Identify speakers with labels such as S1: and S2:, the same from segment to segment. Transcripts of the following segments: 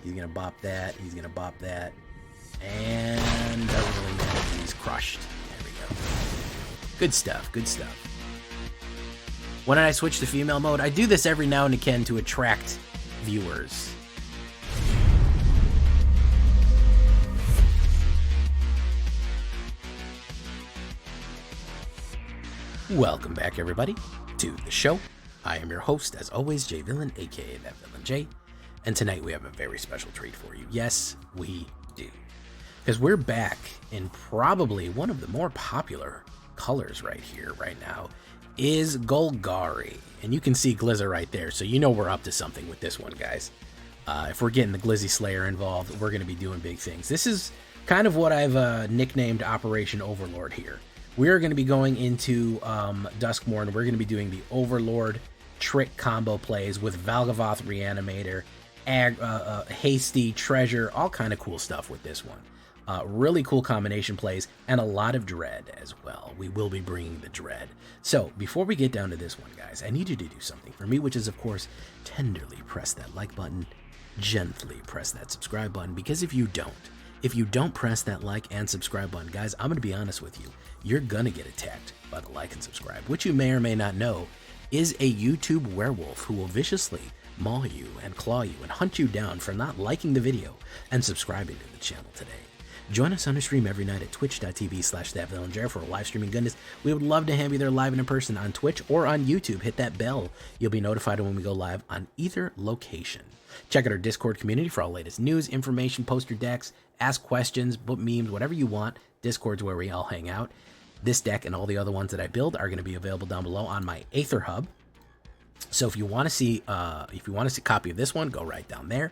S1: He's going to bop that. He's going to bop that. And doesn't really matter. He's crushed. There we go. Good stuff. Good stuff. When did I switch to female mode? I do this every now and again to attract viewers. Welcome back, everybody, to the show. I am your host, as always, J Villain, aka That Villain J, and tonight we have a very special treat for you. Yes, we do, because we're back in probably one of the more popular colors right here, right now, is Golgari, and you can see Glizza right there, so you know we're up to something with this one, guys. If we're getting the Glizzy Slayer involved, we're going to be doing big things. This is kind of what I've nicknamed Operation Overlord here. We're going to be going into Duskmourn. We're going to be doing the Overlord trick combo plays with Valgavoth Reanimator, Hasty, Treasure, all kind of cool stuff with this one. Really cool combination plays, and a lot of Dread as well. We will be bringing the Dread. So, before we get down to this one, guys, I need you to do something for me, which is, of course, tenderly press that like button, gently press that subscribe button, because if you don't press that like and subscribe button, guys, I'm going to be honest with you, you're going to get attacked by the like and subscribe, which you may or may not know is a YouTube werewolf who will viciously maul you and claw you and hunt you down for not liking the video and subscribing to the channel today. Join us on our stream every night at twitch.tv/thatvillainj for live streaming goodness. We would love to have you there live and in person on Twitch or on YouTube. Hit that bell. You'll be notified when we go live on either location. Check out our Discord community for all latest news, information, poster decks, ask questions, book memes, whatever you want. Discord's where we all hang out. This deck and all the other ones that I build are going to be available down below on my AetherHub. So if you want to see a copy of this one, go right down there.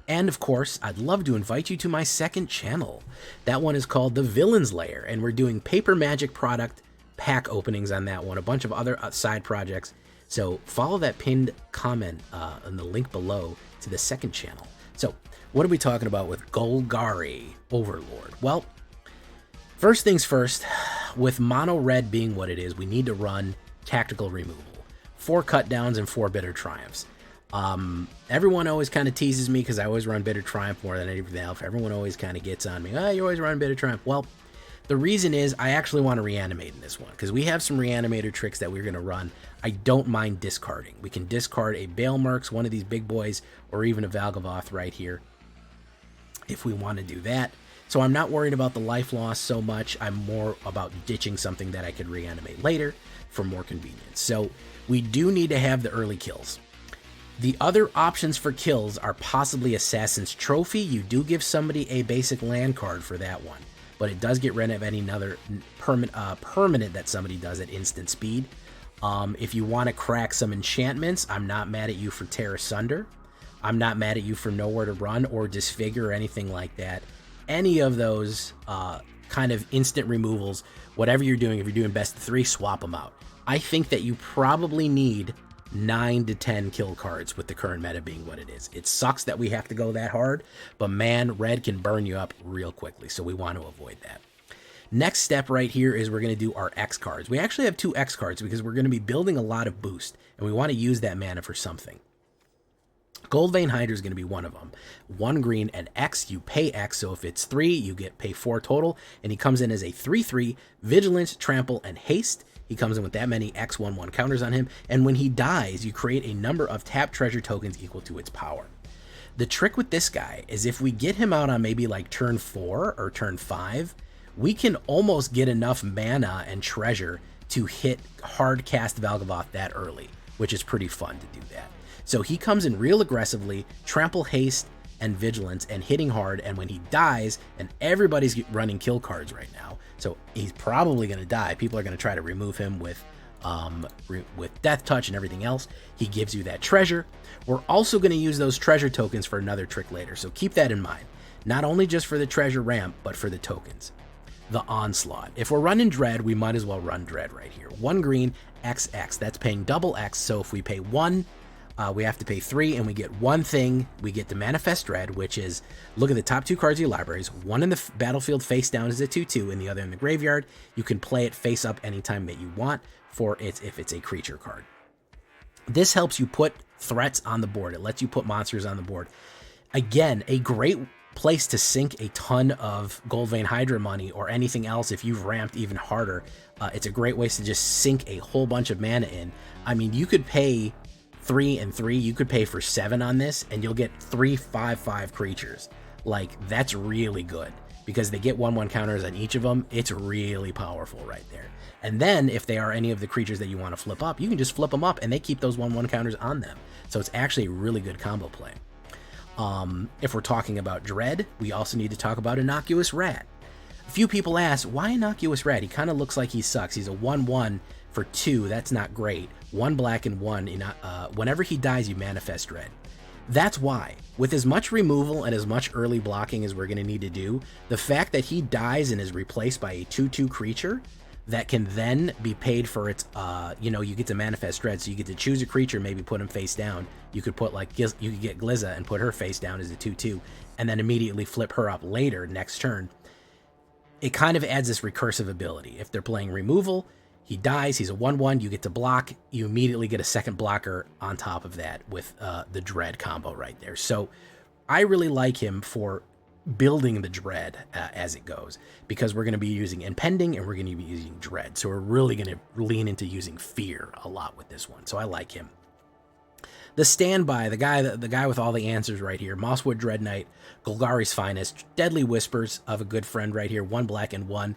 S1: And of course, I'd love to invite you to my second channel. That one is called The Villain's Lair, and we're doing paper magic product pack openings on that one, a bunch of other side projects. So follow that pinned comment in the link below to the second channel. So what are we talking about with Golgari Overlord? Well, first things first, with mono red being what it is, we need to run tactical removal. 4 cut downs and 4 bitter triumphs. Everyone always kind of teases me because I always run bitter triumph more than anything else. Everyone always kind of gets on me. Oh, you always run bitter triumph. Well, the reason is I actually want to reanimate in this one because we have some reanimator tricks that we're going to run. I don't mind discarding. We can discard a Balemerx, one of these big boys, or even a Valgavoth right here if we want to do that. So I'm not worried about the life loss so much. I'm more about ditching something that I could reanimate later for more convenience. So we do need to have the early kills. The other options for kills are possibly Assassin's Trophy. You do give somebody a basic land card for that one, but it does get rid of any other permanent that somebody does at instant speed. If you want to crack some enchantments, I'm not mad at you for Tear Asunder. I'm not mad at you for Nowhere to Run or Disfigure or anything like that. Any of those kind of instant removals, whatever you're doing, if you're doing best of 3, swap them out. I think that you probably need 9 to 10 kill cards with the current meta being what it is. It sucks that we have to go that hard, but man, red can burn you up real quickly, so we want to avoid that. Next step right here is we're going to do our X cards. We actually have 2 X cards because we're going to be building a lot of boost, and we want to use that mana for something. Goldvein Hydra is going to be one of them. 1 green and X, you pay X, so if it's 3, you pay 4 total, and he comes in as a 3/3, Vigilance, Trample, and Haste. He comes in with that many X/1/1 counters on him, and when he dies, you create a number of tapped treasure tokens equal to its power. The trick with this guy is if we get him out on maybe like turn 4 or turn 5, we can almost get enough mana and treasure to hit hard cast Valgavoth that early, which is pretty fun to do that. So he comes in real aggressively, Trample, Haste, and Vigilance, and hitting hard, and when he dies, and everybody's running kill cards right now, so he's probably going to die. People are going to try to remove him with Death Touch and everything else. He gives you that treasure. We're also going to use those treasure tokens for another trick later, so keep that in mind. Not only just for the treasure ramp, but for the tokens. The Onslaught. If we're running Dread, we might as well run Dread right here. 1 green, XX. That's paying double X, so if we pay 1, we have to pay 3, and we get 1 thing. We get the Manifest Dread, which is, look at the top 2 cards of your libraries. 1 in the battlefield face down is a 2/2, and the other in the graveyard. You can play it face up anytime that you want if it's a creature card. This helps you put threats on the board. It lets you put monsters on the board. Again, a great place to sink a ton of Gold Vein Hydra money or anything else if you've ramped even harder. It's a great way to just sink a whole bunch of mana in. I mean, you could pay 3 and 3, you could pay for 7 on this, and you'll get 3 5/5 creatures. Like, that's really good, because they get 1/1 counters on each of them. It's really powerful right there. And then, if they are any of the creatures that you want to flip up, you can just flip them up, and they keep those 1/1 counters on them. So it's actually a really good combo play. If we're talking about Dread, we also need to talk about Innocuous Rat. A few people ask, why Innocuous Rat? He kind of looks like he sucks. He's a 1/1 for 2. That's not great. 1 black and 1. Whenever he dies, you manifest Dread. That's why. With as much removal and as much early blocking as we're going to need to do, the fact that he dies and is replaced by a 2/2 creature that can then be paid for its, you get to manifest Dread, so you get to choose a creature, maybe put him face down. You could put, you could get Glizza and put her face down as a 2/2, and then immediately flip her up later, next turn. It kind of adds this recursive ability. If they're playing removal, he dies, he's a 1/1, you get to block, you immediately get a second blocker on top of that with the Dread combo right there. So I really like him for building the Dread as it goes, because we're going to be using Impending and we're going to be using Dread. So we're really going to lean into using Fear a lot with this one. So I like him. The standby, the guy with all the answers right here, Mosswood Dread Knight, Golgari's Finest, Deadly Whispers of a good friend right here, 1 black and 1,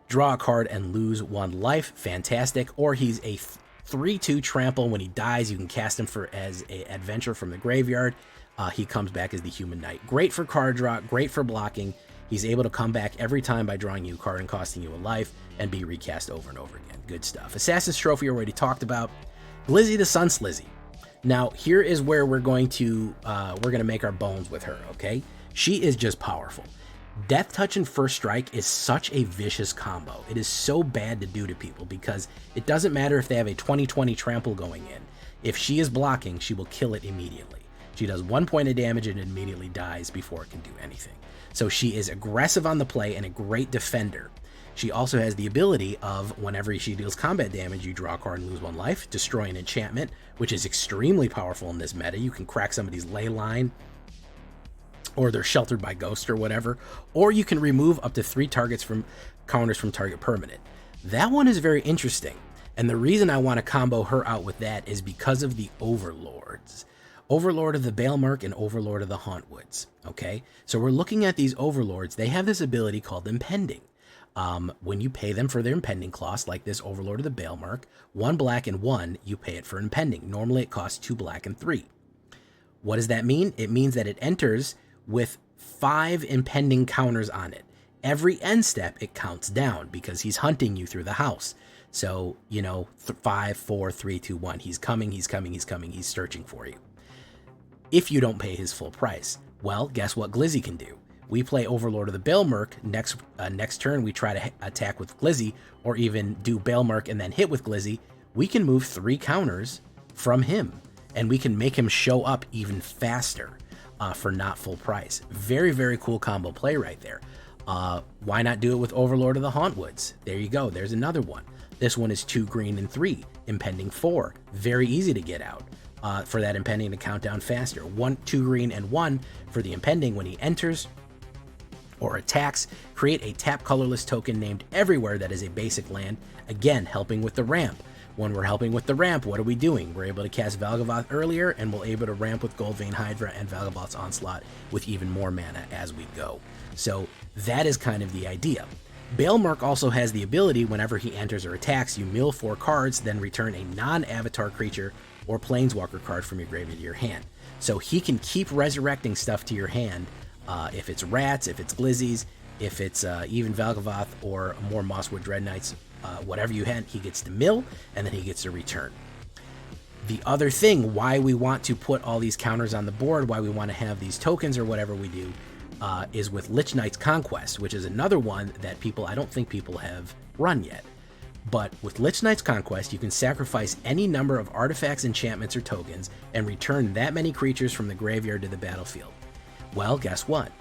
S1: draw a card and lose 1 life, fantastic. Or he's a 3/2 trample. When he dies, you can cast him as an adventure from the graveyard. He comes back as the Human Knight. Great for card draw, great for blocking. He's able to come back every time by drawing you a card and costing you a life and be recast over and over again. Good stuff. Assassin's Trophy already talked about. Glizzy the Sun Slizzy. Now, here is where we're going to make our bones with her, okay? She is just powerful. Death Touch and First Strike is such a vicious combo. It is so bad to do to people because it doesn't matter if they have a 20/20 trample going in. If she is blocking, she will kill it immediately. She does 1 point of damage and immediately dies before it can do anything. So she is aggressive on the play and a great defender. She also has the ability of, whenever she deals combat damage, you draw a card and lose 1 life, destroy an enchantment, which is extremely powerful in this meta. You can crack somebody's ley line, or they're sheltered by ghost or whatever, or you can remove up to 3 targets from counters from target permanent. That one is very interesting, and the reason I want to combo her out with that is because of the Overlords. Overlord of the Balemark and Overlord of the Hauntwoods, okay? So we're looking at these Overlords. They have this ability called Impending. When you pay them for their Impending cost, like this Overlord of the Balemark, 1 black and 1, you pay it for Impending. Normally it costs 2 black and 3. What does that mean? It means that it enters with 5 Impending counters on it. Every end step, it counts down because he's hunting you through the house. So, 5, 4, 3, 2, 1. He's coming, he's coming, he's coming, he's searching for you. If you don't pay his full price, well, guess what Glizzy can do? We play Overlord of the Balemark. Next turn, we try to attack with Glizzy, or even do Balemark and then hit with Glizzy. We can move 3 counters from him, and we can make him show up even faster for not full price. Very, very cool combo play right there. Why not do it with Overlord of the Hauntwoods? There you go. There's another one. This one is 2 green and 3, Impending 4. Very easy to get out. For that Impending to count down faster. 2 green and 1 for the Impending. When he enters or attacks, create a tap colorless token named Everywhere that is a basic land, again helping with the ramp. When we're helping with the ramp, what are we doing? We're able to cast Valgavoth earlier, and we're able to ramp with Gold Vein Hydra and Valgavoth's Onslaught with even more mana as we go. So that is kind of the idea. Balemark also has the ability, whenever he enters or attacks, you mill 4 cards, then return a non-avatar creature or planeswalker card from your graveyard to your hand. So he can keep resurrecting stuff to your hand, if it's rats, if it's glizzies, if it's even Valgavoth or more Mosswood Dread Knights, whatever you had, he gets to mill, and then he gets to return. The other thing, why we want to put all these counters on the board, why we want to have these tokens or whatever we do, is with Lich Knight's Conquest, which is another one that I don't think people have run yet. But with Lich Knight's Conquest, you can sacrifice any number of artifacts, enchantments, or tokens and return that many creatures from the graveyard to the battlefield. Well, guess what?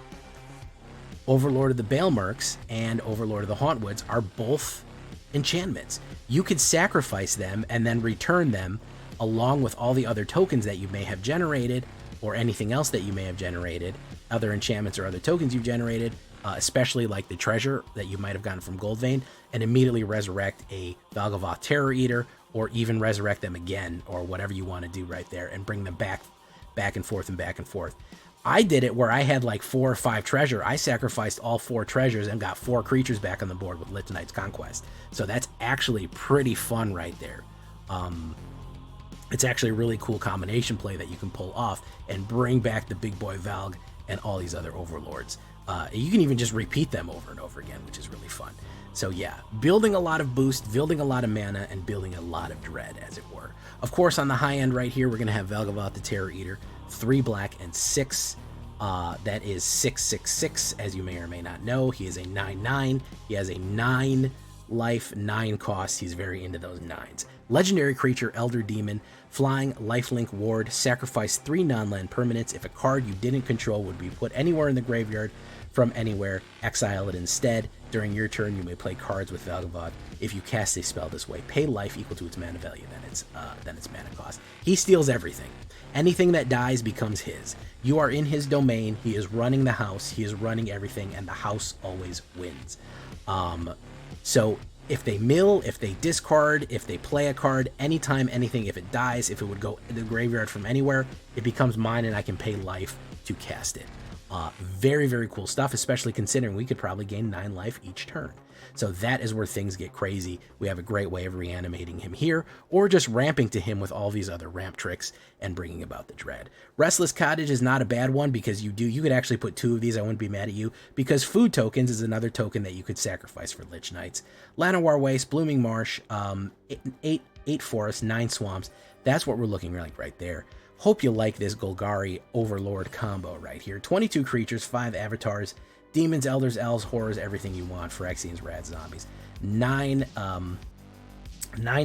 S1: Overlord of the Balemarks and Overlord of the Hauntwoods are both enchantments. You could sacrifice them and then return them along with all the other tokens that you may have generated, or anything else that you may have generated, other enchantments or other tokens you've generated, especially like the treasure that you might have gotten from Goldvein, and immediately resurrect a Valgavoth Terror Eater, or even resurrect them again, or whatever you want to do right there, and bring them back and forth and back and forth. I did it where I had like 4 or 5 treasure. I sacrificed all 4 treasures and got 4 creatures back on the board with Lich Knight's Conquest. So that's actually pretty fun right there. It's actually a really cool combination play that you can pull off and bring back the big boy Valg and all these other Overlords. You can even just repeat them over and over again, which is really fun. So yeah, building a lot of boost, building a lot of mana, and building a lot of dread, as it were. Of course, on the high end right here, we're going to have Valgavoth the Terror Eater, 3 black and 6. That is 6/6/6, as you may or may not know. He is a 9/9. He has a 9 life, 9 cost. He's very into those 9s. Legendary creature, Elder Demon, flying, lifelink ward, sacrifice 3 non-land permanents. If a card you didn't control would be put anywhere in the graveyard from anywhere, exile it instead. During your turn, you may play cards with Valgavoth. If you cast a spell this way, pay life equal to its mana value, then its mana cost. He steals everything. Anything that dies becomes his. You are in his domain. He is running the house. He is running everything, and the house always wins. So if they mill, if they discard, if they play a card, anytime, anything, if it dies, if it would go in the graveyard from anywhere, it becomes mine, and I can pay life to cast it. Very, very cool stuff, especially considering we could probably gain 9 life each turn. So that is where things get crazy. We have a great way of reanimating him here, or just ramping to him with all these other ramp tricks and bringing about the dread. Restless Cottage is not a bad one, because you could actually put 2 of these. I wouldn't be mad at you, because food tokens is another token that you could sacrifice for Lich Knights. Llanowar Waste, Blooming Marsh, 8 forests, 9 swamps. That's what we're looking like right there. Hope you like this Golgari Overlord combo right here. 22 creatures, 5 avatars, demons, elders, elves, horrors, everything you want, Phyrexians, rad zombies. 9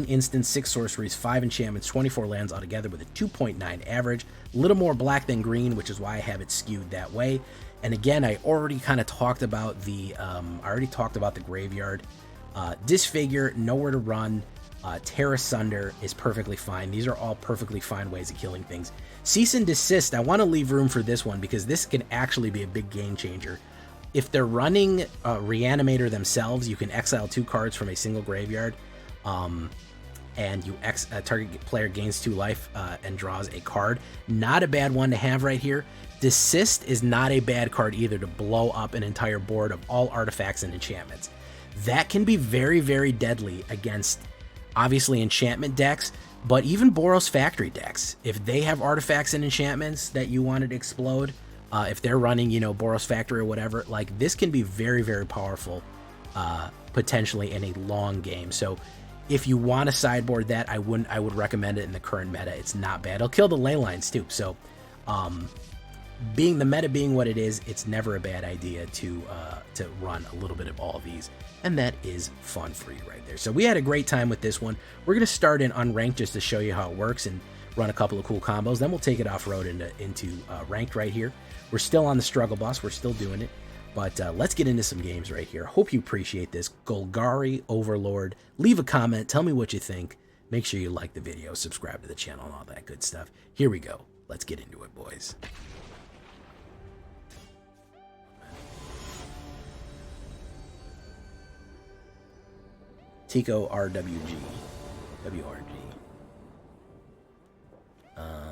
S1: instants, 6 sorceries, 5 enchantments, 24 lands altogether with a 2.9 average. A little more black than green, which is why I have it skewed that way. And again, I already kind of talked about the graveyard. Disfigure, nowhere to run. Tear Asunder is perfectly fine. These are all perfectly fine ways of killing things. Cease and Desist, I want to leave room for this one, because this can actually be a big game changer. If they're running Reanimator themselves, you can exile 2 cards from a single graveyard, and target player gains 2 life and draws a card. Not a bad one to have right here. Desist is not a bad card either to blow up an entire board of all artifacts and enchantments. That can be very, very deadly against, obviously, enchantment decks, but even Boros Factory decks. If they have artifacts and enchantments that you wanted to explode, if they're running, Boros Factory or whatever, like, this can be very, very powerful, potentially in a long game. So if you want to sideboard that, I would recommend it in the current meta. It's not bad. It'll kill the ley lines too. So, being the meta being what it is, it's never a bad idea to run a little bit of all of these, and that is fun for you right there. So we had a great time with this one. We're going to start in unranked just to show you how it works and run a couple of cool combos. Then we'll take it off-road into ranked right here. We're still on the struggle bus. We're still doing it. But let's get into some games right here. Hope you appreciate this. Golgari Overlord. Leave a comment. Tell me what you think. Make sure you like the video, subscribe to the channel, and all that good stuff. Here we go. Let's get into it, boys. Tico RWG. WRG.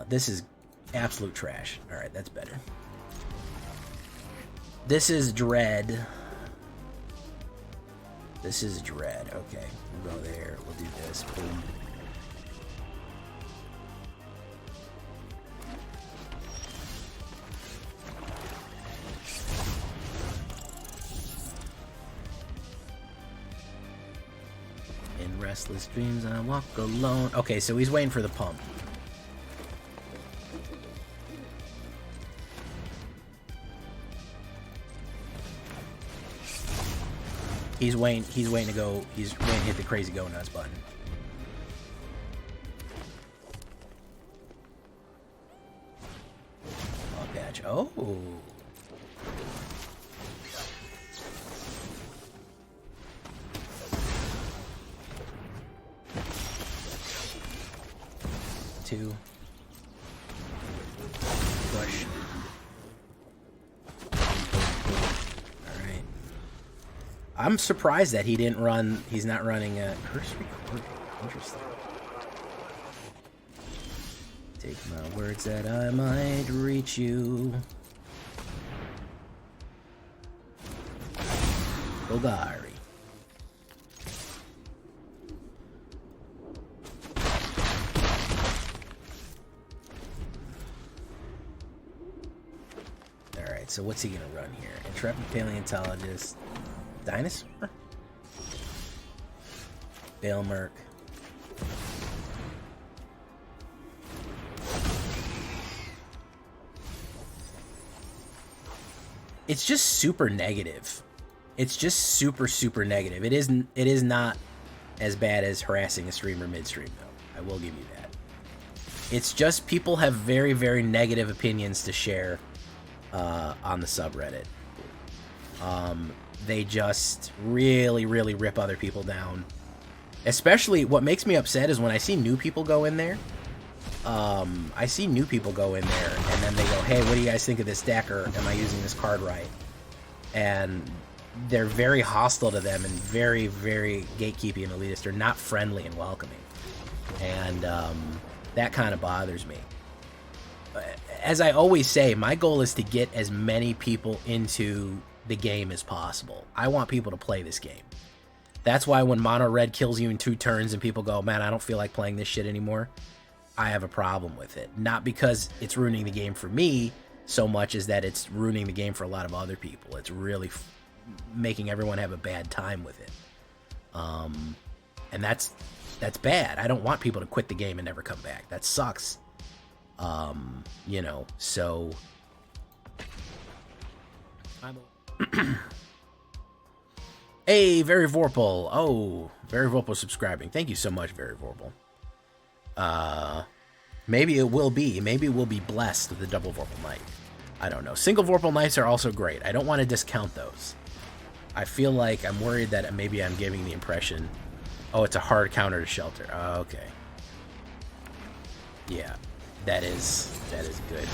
S1: This is absolute trash. Alright, that's better. This is Dread. This is Dread. Okay, we'll go there. We'll do this. Boom. In restless dreams, I walk alone. Okay, so he's waiting for the pump. He's waiting to go. He's waiting to hit the crazy go nuts button. Oh, patch. Oh. Two. Go I'm surprised that he didn't run. He's not running a curse recording. Interesting. Take my words that I might reach you. Golgari. Alright, so what's he gonna run here? Intrepid Paleontologist. Dinosaur? Balemerk. It's just super negative. It's just super negative. It is not as bad as harassing a streamer midstream, though. I will give you that. It's just people have very negative opinions to share on the subreddit. They just really rip other people down. Especially, what makes me upset is when I see new people go in there. I see new people go in there, and then they go, hey, what do you guys think of this deck, or am I using this card right? And they're very hostile to them and very gatekeeping and elitist. They're not friendly and welcoming. And that kind of bothers me. As I always say, my goal is to get as many people into the game as possible. I want people to play this game. That's why when Mono Red kills you in 2 turns and people go, man, I don't feel like playing this shit anymore, I have a problem with it. Not because it's ruining the game for me so much as that it's ruining the game for a lot of other people. It's really making everyone have a bad time with it. And that's bad. I don't want people to quit the game and never come back. That sucks. You know, so hey, Very Vorpal. Oh, Very Vorpal subscribing. Thank you so much, Very Vorpal. Maybe it will be. Maybe we'll be blessed with the double Vorpal Knight. I don't know. Single Vorpal Knights are also great. I don't want to discount those. I feel like I'm worried that maybe I'm giving the impression, oh, it's a hard counter to Shelter. Oh, okay. Yeah, that is good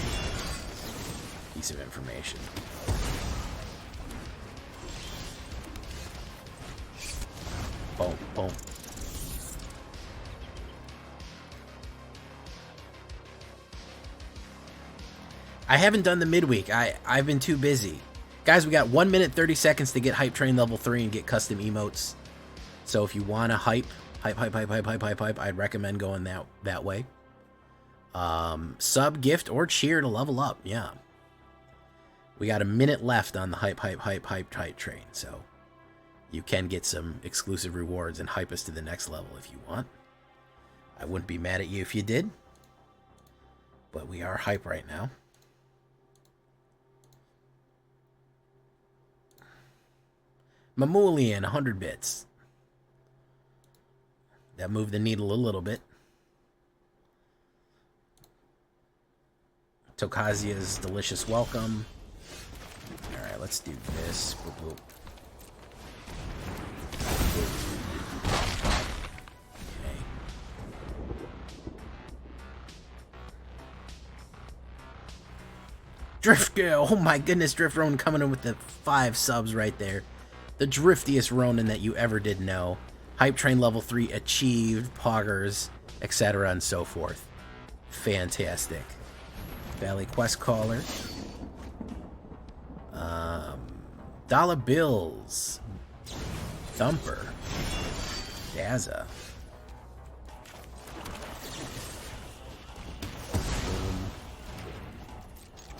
S1: piece of information. Boom, boom. I haven't done the midweek. I've been too busy. Guys, we got 1 minute 30 seconds to get Hype Train level 3 and get custom emotes. So if you want to hype, I'd recommend going that way. Sub, gift, or cheer to level up. Yeah. We got a minute left on the hype train, so you can get some exclusive rewards and hype us to the next level if you want. I wouldn't be mad at you if you did. But we are hype right now. Mamulian, 100 bits. That moved the needle a little bit. Tokazia's delicious welcome. Alright, let's do this. Boop, boop. Okay. Drift Girl! Oh my goodness, Drift Ronin coming in with the 5 subs right there. The driftiest Ronin that you ever did know. Hype Train level 3 achieved, poggers, etc. and so forth. Fantastic. Valley Quest Caller. Dollar Bills. Thumper. Daza.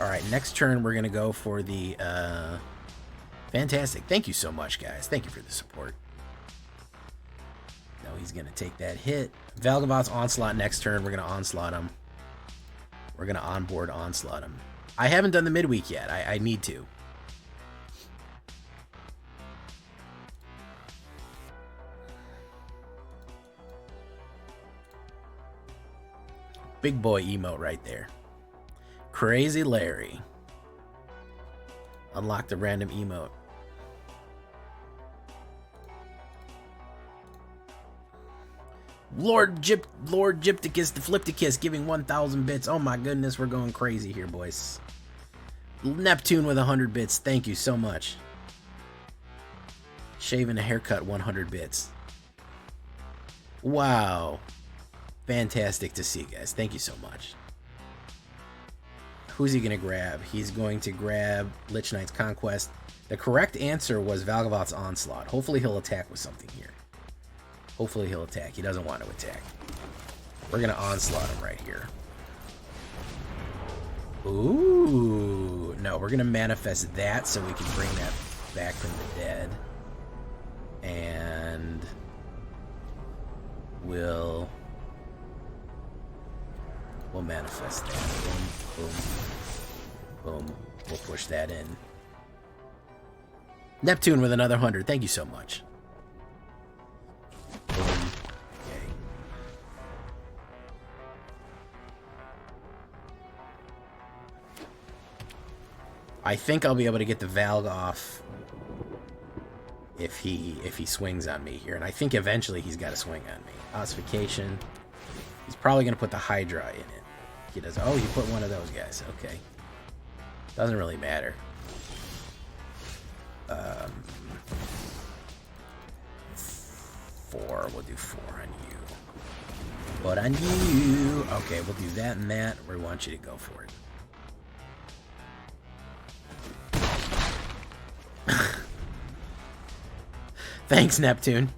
S1: Alright, next turn we're going to go for the... Fantastic. Thank you so much, guys. Thank you for the support. No, he's going to take that hit. Valgavoth's Onslaught next turn. We're going to Onslaught him. We're going to onboard Onslaught him. I haven't done the midweek yet. I need to. Big boy emote right there. Crazy Larry. Unlock the random emote. Lord Gypticus the Flipticus giving 1,000 bits. Oh my goodness, we're going crazy here, boys. Neptune with 100 bits. Thank you so much. Shaving a haircut 100 bits. Wow. Fantastic to see, guys. Thank you so much. Who's he going to grab? He's going to grab Lich Knight's Conquest. The correct answer was Valgavoth's Onslaught. Hopefully he'll attack with something here. Hopefully he'll attack. He doesn't want to attack. We're going to Onslaught him right here. Ooh. No, we're going to manifest that so we can bring that back from the dead. And we'll manifest that. Boom, boom, boom. We'll push that in. Neptune with another 100. Thank you so much. Boom. Okay. I think I'll be able to get the Valg off if he swings on me here, and I think eventually he's got to swing on me. Ossification. He's probably going to put the Hydra in it. He does. Oh, he put one of those guys. Okay. Doesn't really matter. 4. We'll do 4 on you. What on you? Okay, we'll do that and that. We want you to go for it. Thanks, Neptune.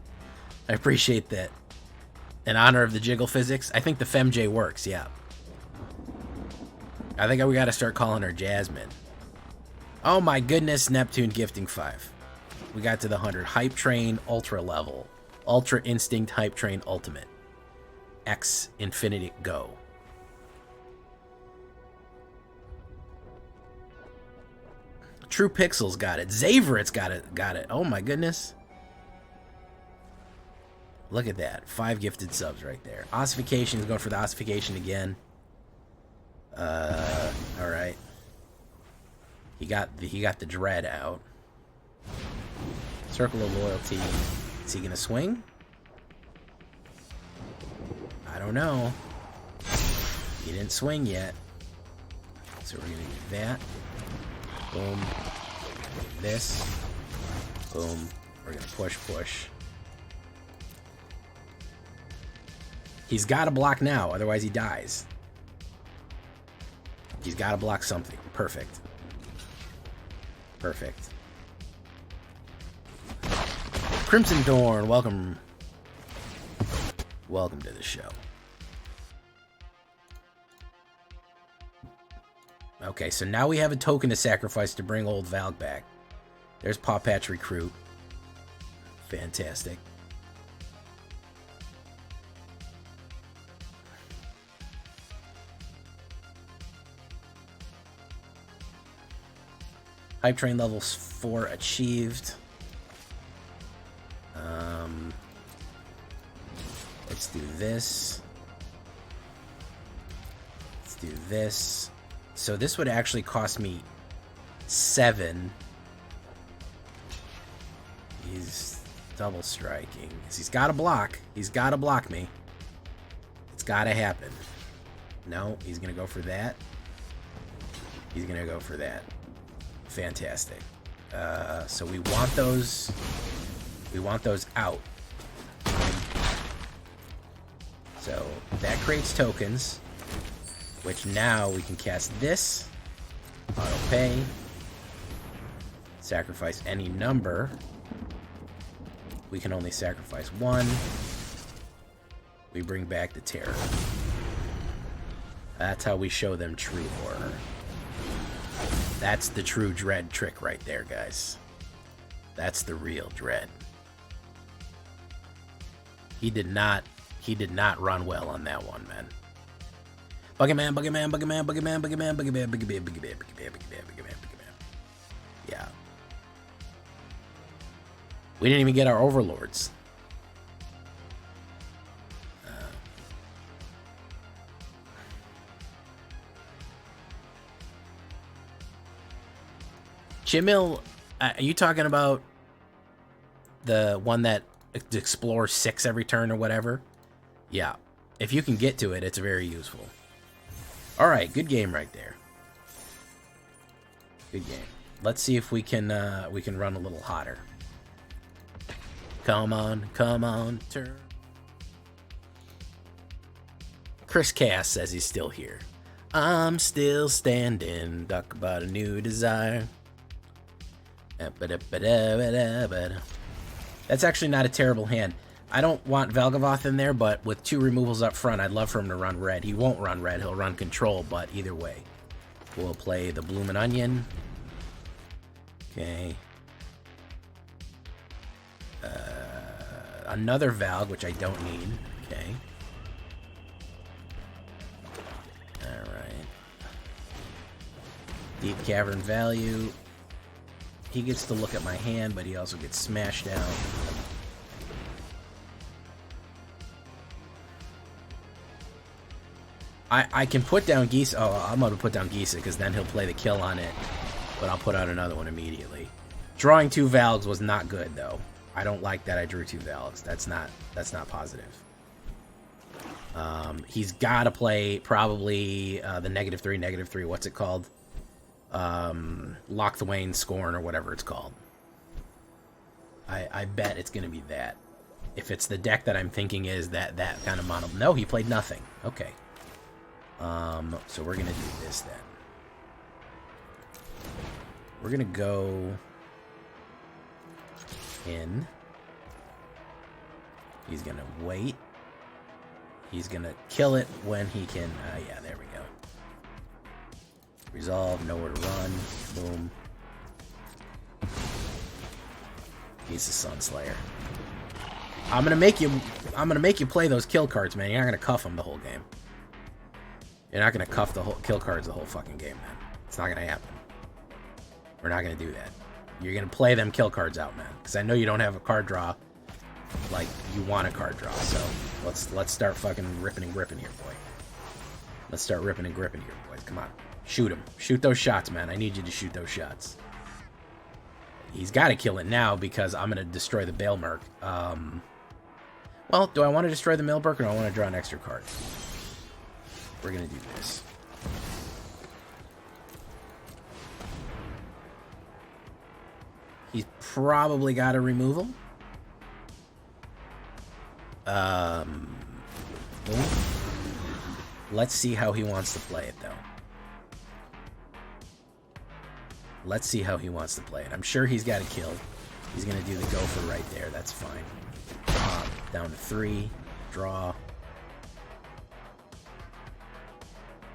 S1: I appreciate that. In honor of the jiggle physics, I think the FemJ works, yeah. I think we gotta start calling her Jasmine. Oh my goodness, Neptune gifting 5. We got to the 100. Hype Train, Ultra level. Ultra Instinct, Hype Train, Ultimate. X, Infinity, go. True Pixels got it. Xaverit's got it. Oh my goodness. Look at that. 5 gifted subs right there. Ossification is going for the Ossification again. Alright. He got the Dread out. Circle of Loyalty. Is he gonna swing? I don't know. He didn't swing yet. So we're gonna do that. Boom. This. Boom. We're gonna push. He's got to block now, otherwise he dies. He's got to block something. Perfect. Perfect. Crimson Dorn, welcome. Welcome to the show. Okay, so now we have a token to sacrifice to bring old Valg back. There's Paw Patch Recruit. Fantastic. Hype Train level 4 achieved. Let's do this. Let's do this. So this would actually cost me 7. He's double striking. He's got to block. He's got to block me. It's got to happen. No, he's going to go for that. He's going to go for that. Fantastic. So we want those. We want those out. So that creates tokens, which now we can cast this. Auto pay. Sacrifice any number. We can only sacrifice 1. We bring back the terror. That's how we show them true horror. That's the true Dread trick right there, guys. That's the real Dread. He did not run well on that one, man. Buggerman. Yeah. We didn't even get our Overlords. Chimil, are you talking about the one that explores 6 every turn or whatever? Yeah. If you can get to it, it's very useful. Alright, good game right there. Good game. Let's see if we can run a little hotter. Come on, turn. Chris Cass says he's still here. I'm still standing, talk about a new desire. That's actually not a terrible hand. I don't want Valgavoth in there, but with 2 removals up front, I'd love for him to run red. He won't run red, he'll run control, but either way. We'll play the Bloomin' Onion. Okay. Another Valg, which I don't need. Okay. Alright. Deep Cavern value. He gets to look at my hand, but he also gets smashed down. I can put down Geese. Oh, I'm going to put down Geese because then he'll play the kill on it. But I'll put out another one immediately. Drawing 2 Valgs was not good, though. I don't like that I drew 2 Valgs. That's not positive. He's got to play probably the -3, what's it called? Lock the Wayne Scorn or whatever it's called. I bet it's going to be that. If it's the deck that I'm thinking is that kind of mono... No, he played nothing. Okay. So we're going to do this then. We're going to go in. He's going to wait. He's going to kill it when he can... yeah, there we go. Resolve, nowhere to run. Boom. He's the Sunslayer. I'm gonna make you play those kill cards, man. You're not gonna cuff them the whole game. You're not gonna cuff the whole kill cards the whole fucking game, man. It's not gonna happen. We're not gonna do that. You're gonna play them kill cards out, man. Because I know you don't have a card draw like you want a card draw. So let's start fucking ripping and gripping here, boy. Let's start ripping and gripping here, boys. Come on. Shoot him. Shoot those shots, man. I need you to shoot those shots. He's got to kill it now because I'm going to destroy the Baelmerk. Well, do I want to destroy the Mailberk or do I want to draw an extra card? We're going to do this. He's probably got a removal. Let's see how he wants to play it, though. Let's see how he wants to play it. I'm sure he's got a kill. He's going to do the gopher right there. That's fine. Down to 3. Draw.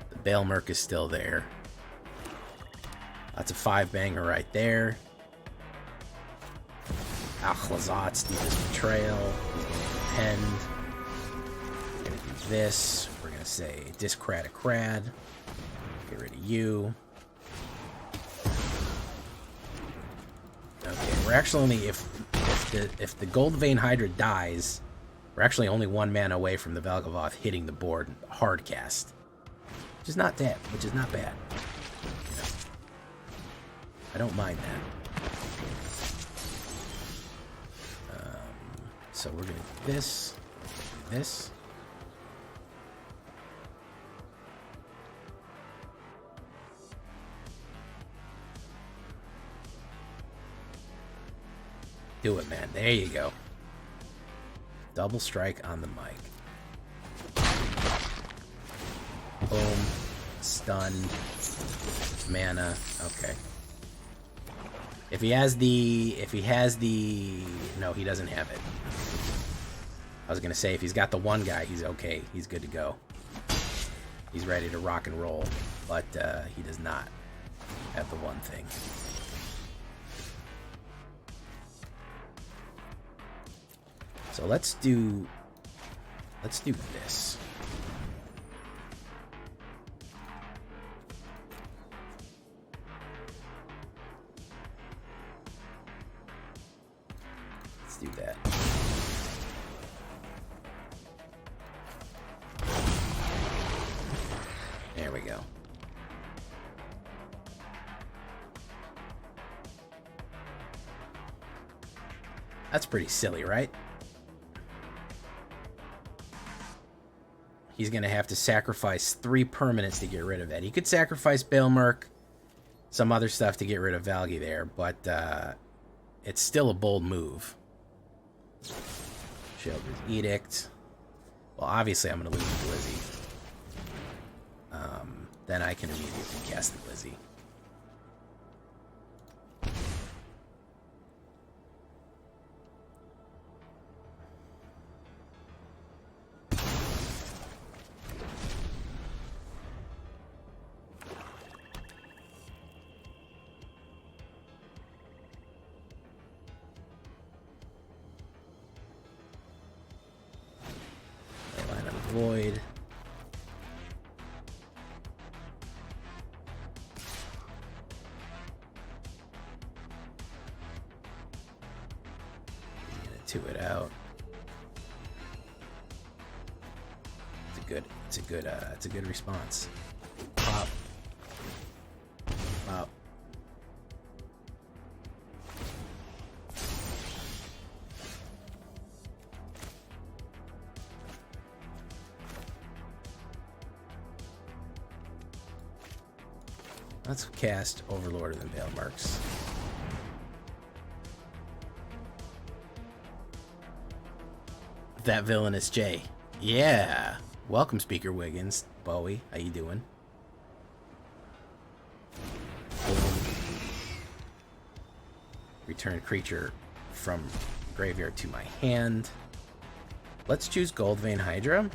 S1: The Baelmerk is still there. That's a 5-banger right there. Achlazot's Deepest Betrayal. He's going to append. We're going to do this. We're going to say discrad a crad. Get rid of you. Okay, we're actually only if the Gold Vein Hydra dies, we're actually only 1 mana away from the Valgavoth hitting the board hard cast, which is not bad. You know, I don't mind that. So we're gonna do this, do this. Do it, man. There you go. Double strike on the mic. Boom. Stun. Mana. Okay. If he has the... No, he doesn't have it. I was going to say, if he's got the one guy, he's okay. He's good to go. He's ready to rock and roll. But he does not have the one thing. So let's do this. Let's do that. There we go. That's pretty silly, right? He's going to have to sacrifice 3 permanents to get rid of that. He could sacrifice Baelmerk, some other stuff to get rid of Valgi there, but it's still a bold move. Sheoldred's Edict. Well, obviously I'm going to lose the Blizzy. Then I can immediately cast the Blizzy. Void. He's gonna 2 it out. It's a good response. Pop. Pop. Let's cast Overlord and then Veil Marks. That villainous J. Yeah. Welcome, Speaker Wiggins. Bowie, how you doing? Return creature from graveyard to my hand. Let's choose Goldvein Hydra.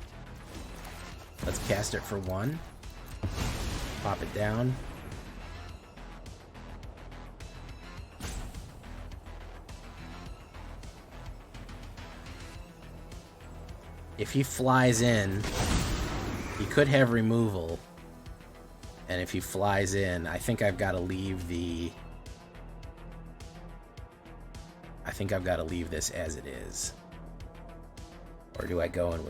S1: Let's cast it for 1. Pop it down. If he flies in, he could have removal. And if he flies in, I think I've got to leave the... I think I've got to leave this as it is. Or do I go in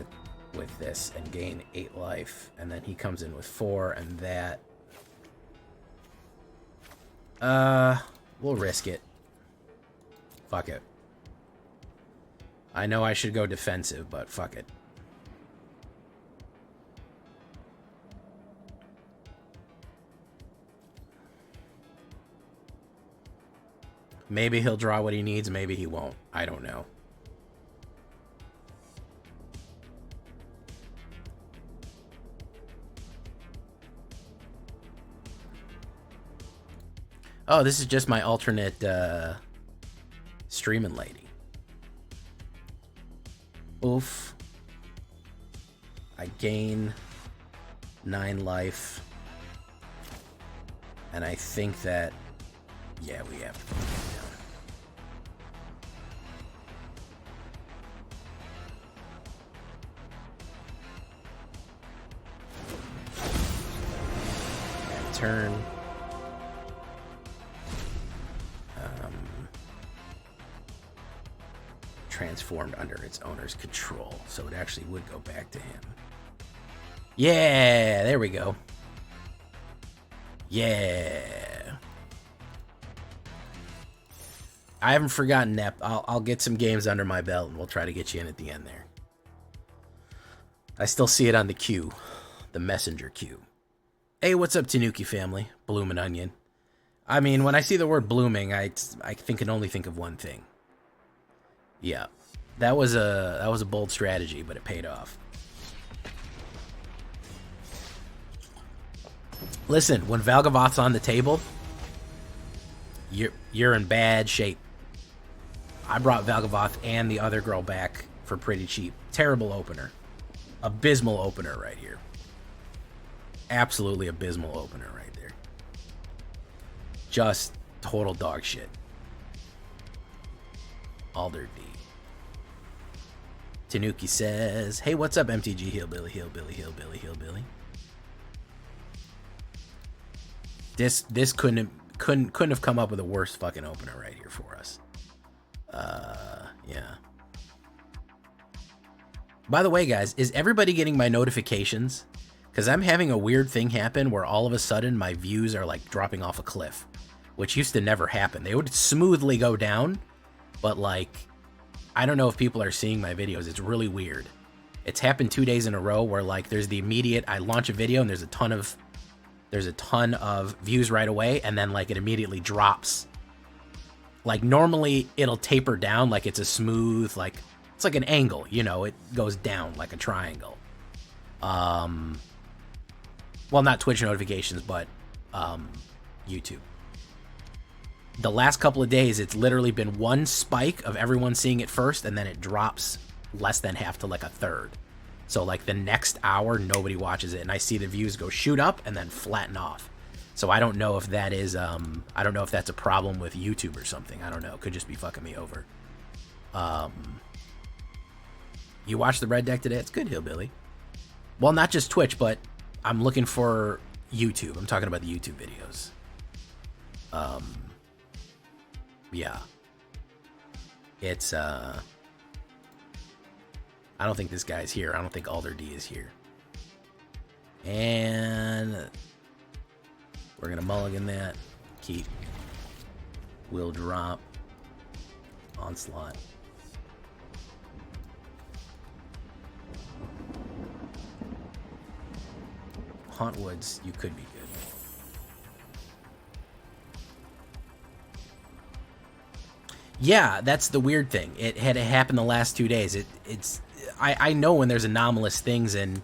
S1: with this and gain 8 life, and then he comes in with 4, and that... We'll risk it. Fuck it. I know I should go defensive, but fuck it. Maybe he'll draw what he needs, maybe he won't. I don't know. Oh, this is just my alternate streaming lady. Oof. I gain 9 life. And I think that... Yeah, we have to put it down. And turn. Transformed under its owner's control, so it actually would go back to him. Yeah, there we go. Yeah. I haven't forgotten Nep. I'll get some games under my belt and we'll try to get you in at the end there. I still see it on the queue. The messenger queue. Hey, what's up, Tanuki family? Bloomin' Onion. I mean, when I see the word blooming, I can only think of one thing. Yeah, that was a bold strategy, but it paid off. Listen, when Valgavoth's on the table, you're in bad shape. I brought Valgavoth and the other girl back for pretty cheap. Terrible opener. Abysmal opener right here. Absolutely abysmal opener right there. Just total dog shit. Alder D. Tanuki says, hey, what's up, MTG Hillbilly, Hillbilly, Hillbilly, Hillbilly? This couldn't have come up with a worse fucking opener right here for us. Yeah. By the way, guys, is everybody getting my notifications? Because I'm having a weird thing happen where all of a sudden my views are like dropping off a cliff, which used to never happen. They would smoothly go down, but like, I don't know if people are seeing my videos. It's really weird. It's happened 2 days in a row where like there's the immediate, I launch a video and there's a ton of views right away, and then like it immediately drops. Like normally it'll taper down, like it's a smooth, like It's like an angle, you know, it goes down like a triangle. Well, not Twitch notifications, but YouTube. The last couple of days, it's literally been one spike of everyone seeing it first, and then it drops less than half to like a third. So like the next hour, nobody watches it, and I see the views go shoot up and then flatten off. So I don't know if that is, I don't know if that's a problem with YouTube or something. I don't know. It could just be fucking me over. You watched the Red Deck today? It's good, Hillbilly. Well, not just Twitch, but I'm looking for YouTube. I'm talking about the YouTube videos. Yeah. It's, I don't think this guy's here. I don't think Alder D is here. And we're going to mulligan that. Keep. Will drop. Onslaught. Haunt Woods, you could be good. Yeah, that's the weird thing. It had happened the last 2 days. I know when there's anomalous things, and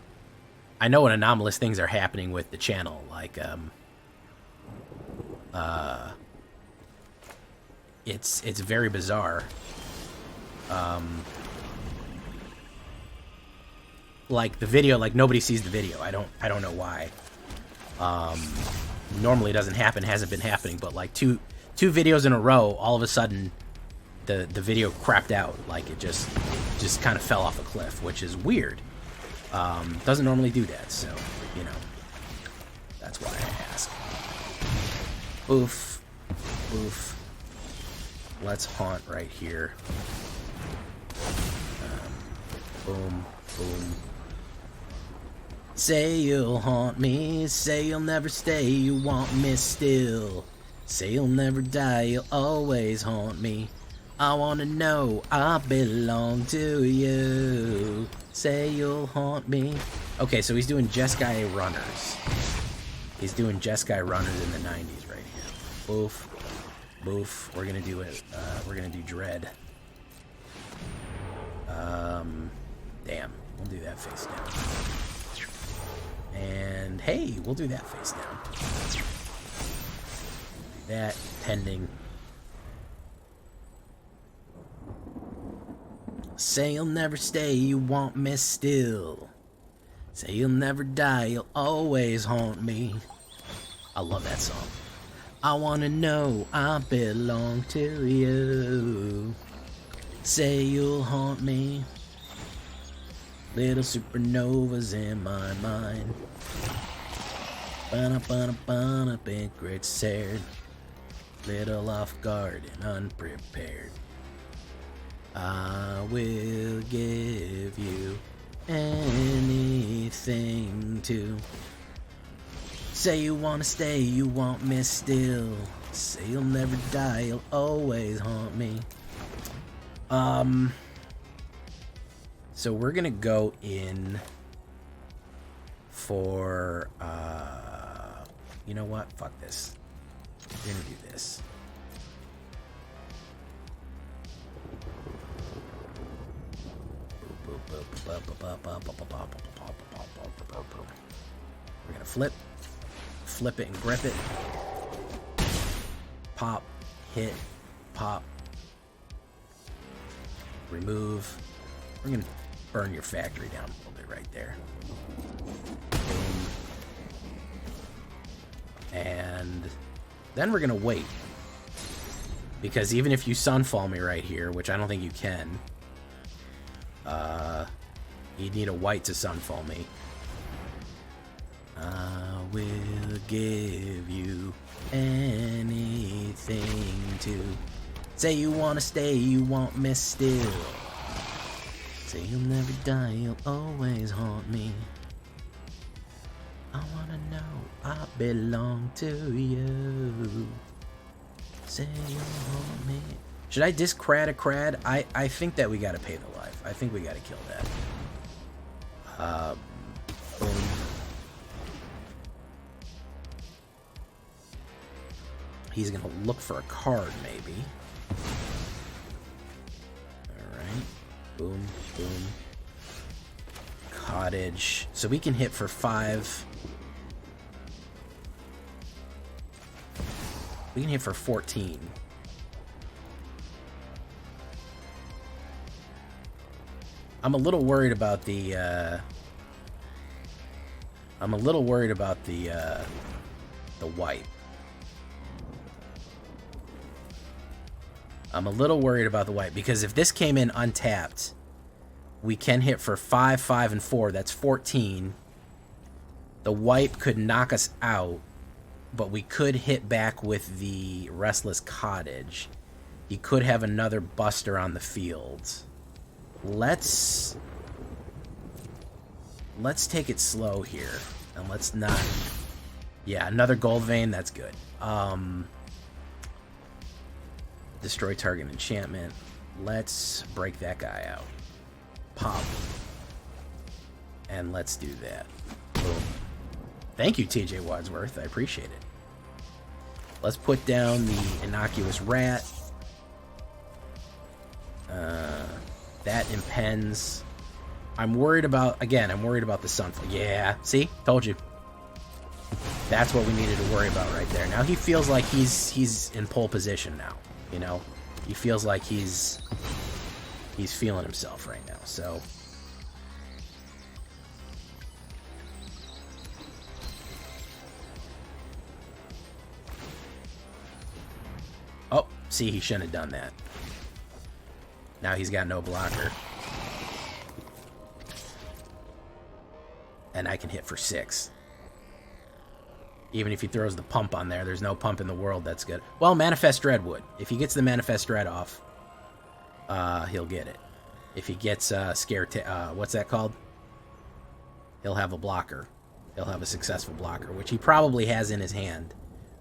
S1: I know when anomalous things are happening with the channel. Like, it's very bizarre. Like the video, like nobody sees the video. I don't know why. Normally it doesn't happen, hasn't been happening, but like two videos in a row, all of a sudden the video crapped out. Like it just kind of fell off a cliff, which is weird. Doesn't normally do that, so you know, that's why I ask. Oof, oof. Let's haunt right here. Boom, boom. Say you'll haunt me, say you'll never stay, you want me still. Say you'll never die, you'll always haunt me. I wanna know I belong to you. Say you'll haunt me. Okay, so he's doing Jeskai runners. He's doing Jeskai runners in the 90s right here. Boof, boof. We're gonna do it. We're gonna do Dread. Damn. We'll do that face down. And hey, we'll do that face down. Do that pending. Say you'll never stay, you want me still. Say you'll never die, you'll always haunt me. I love that song. I wanna know I belong to you. Say you'll haunt me. Little supernovas in my mind. Ba-na-ba-na-ba-na, big great sad. Little off guard and unprepared. I will give you anything to. Say you wanna stay, you want me still. Say you'll never die, you'll always haunt me. So we're gonna go in for, you know what? Fuck this. We're gonna do this. We're gonna flip it and grip it. Pop, hit, pop. Remove. We're gonna burn your factory down a little bit right there. Boom. And then we're gonna wait. Because even if you sunfall me right here, which I don't think you can, you need a white to sunfall me. I will give you anything to. Say you wanna stay, you want me still. Say you'll never die, you'll always haunt me. I wanna know I belong to you. Say you'll haunt me. Should I disc crad a crad? I think that we gotta pay the life. I think we gotta kill that. Boom. He's gonna look for a card, maybe. Alright. Boom, boom. Cottage. So we can hit for 5. We can hit for 14. I'm a little worried about the white. I'm a little worried about the white because if this came in untapped, we can hit for 5, 5, and 4. That's 14. The white could knock us out, but we could hit back with the Restless Cottage. He could have another Buster on the field. Let's take it slow here, and let's not... Yeah, another Gold Vein, that's good. Destroy target enchantment. Let's break that guy out. Pop. And let's do that. Boom. Thank you, TJ Wadsworth. I appreciate it. Let's put down the Innocuous Rat. That impends. I'm worried about the STUMFA. Yeah, see? Told you. That's what we needed to worry about right there. Now he feels like he's in pole position now, you know? He feels like he's feeling himself right now, so... Oh, see, he shouldn't have done that. Now he's got no blocker. And I can hit for 6. Even if he throws the pump on there, there's no pump in the world that's good. Well, Manifest Dread would. If he gets the Manifest Dread off, he'll get it. If he gets what's that called? He'll have a blocker. He'll have a successful blocker, which he probably has in his hand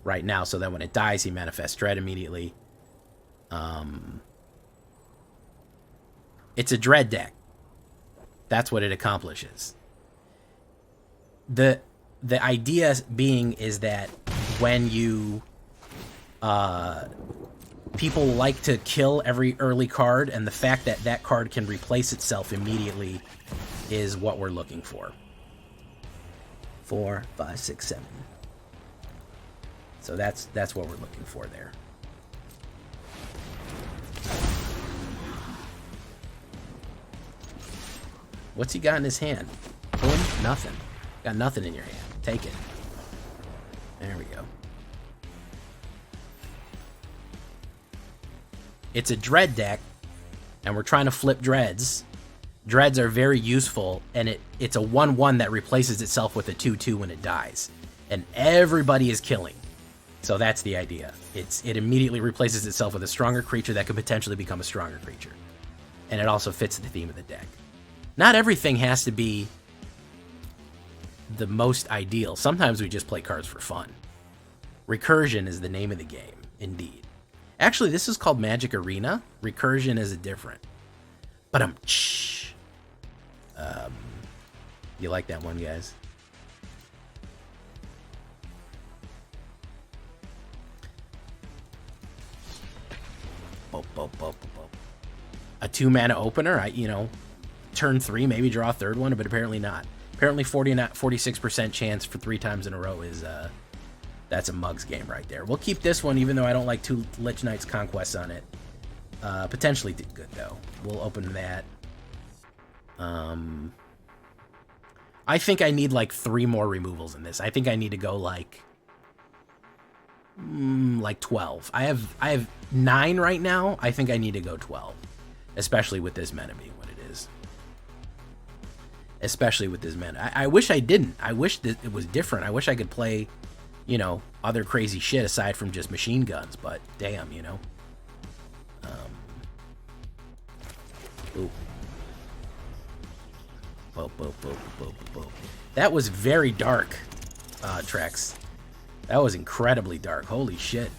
S1: right now, so that when it dies, he Manifest Dread immediately. It's a Dread deck. That's what it accomplishes. The idea being is that when you people like to kill every early card, and the fact that that card can replace itself immediately is what we're looking for. 4, 5, 6, 7. So that's what we're looking for there. What's he got in his hand? Boom, nothing. Got nothing in your hand. Take it. There we go. It's a Dread deck, and we're trying to flip Dreads. Dreads are very useful, and it's a 1/1 that replaces itself with a 2/2 when it dies. And everybody is killing. So that's the idea. It immediately replaces itself with a stronger creature that could potentially become a stronger creature. And it also fits the theme of the deck. Not everything has to be the most ideal. Sometimes we just play cards for fun. Recursion is the name of the game, indeed. Actually, this is called Magic Arena. Recursion is a different. But you like that one, guys? A 2-mana opener. Turn 3, maybe draw a third one, but apparently not. Apparently 46% chance for 3 times in a row is that's a mugs game right there. We'll keep this one, even though I don't like 2 Lich Knight's Conquests on it. Potentially did good though. We'll open that. I think I need like 3 more removals in this. I think I need to go like 12. I have 9 right now. I think I need to go 12, especially with this mana being what it is. Especially with this mana. I wish I didn't. I wish that it was different. I wish I could play, other crazy shit aside from just machine guns, but damn, Ooh. That was very dark, Trex. That was incredibly dark. Holy shit.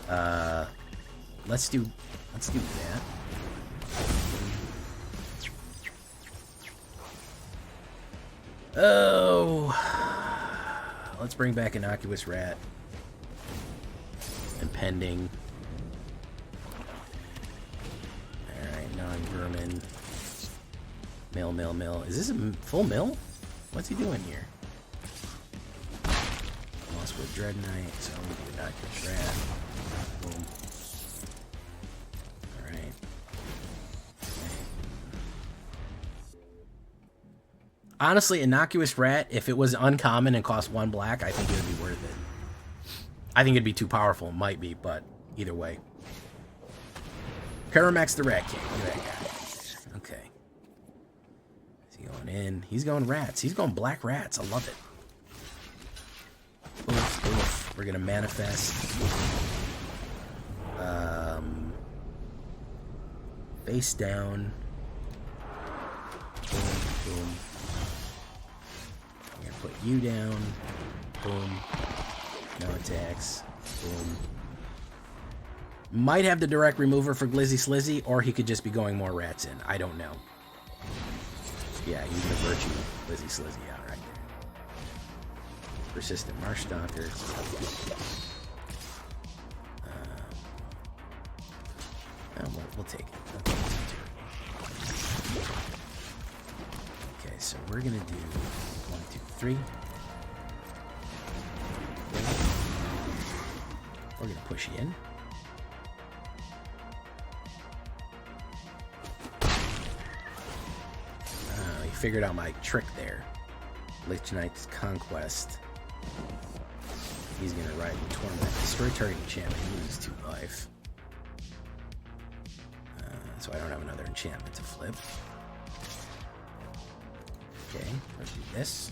S1: Let's do that. Oh, let's bring back Innocuous Rat. Impending. Alright, no. Mill. Is this a full mill? What's he doing here? Lost with Dread Knight, so I'm gonna do Innocuous Rat. Boom. Alright. Honestly, Innocuous Rat, if it was uncommon and cost 1 black, I think it would be worth it. I think it'd be too powerful. It might be, but either way. Paramax the Rat King. Look at that guy. Okay. Is he going in? He's going rats. He's going black rats. I love it. Oof, oof. We're going to manifest. Face down. Boom, boom. I'm going to put you down. Boom. No attacks. Boom. Might have the direct remover for Glizzy Slizzy, or he could just be going more rats in. I don't know. Yeah, he's gonna virtue Glizzy Slizzy out right there. Persistent Marshstalker. We'll take it. Okay, so we're gonna do 1, 2, 3. We're gonna push you in. Figured out my trick there. Lich Knight's Conquest. He's gonna ride the Torment. Destroy target enchantment. He loses 2 life. So I don't have another enchantment to flip. Okay, let's do this.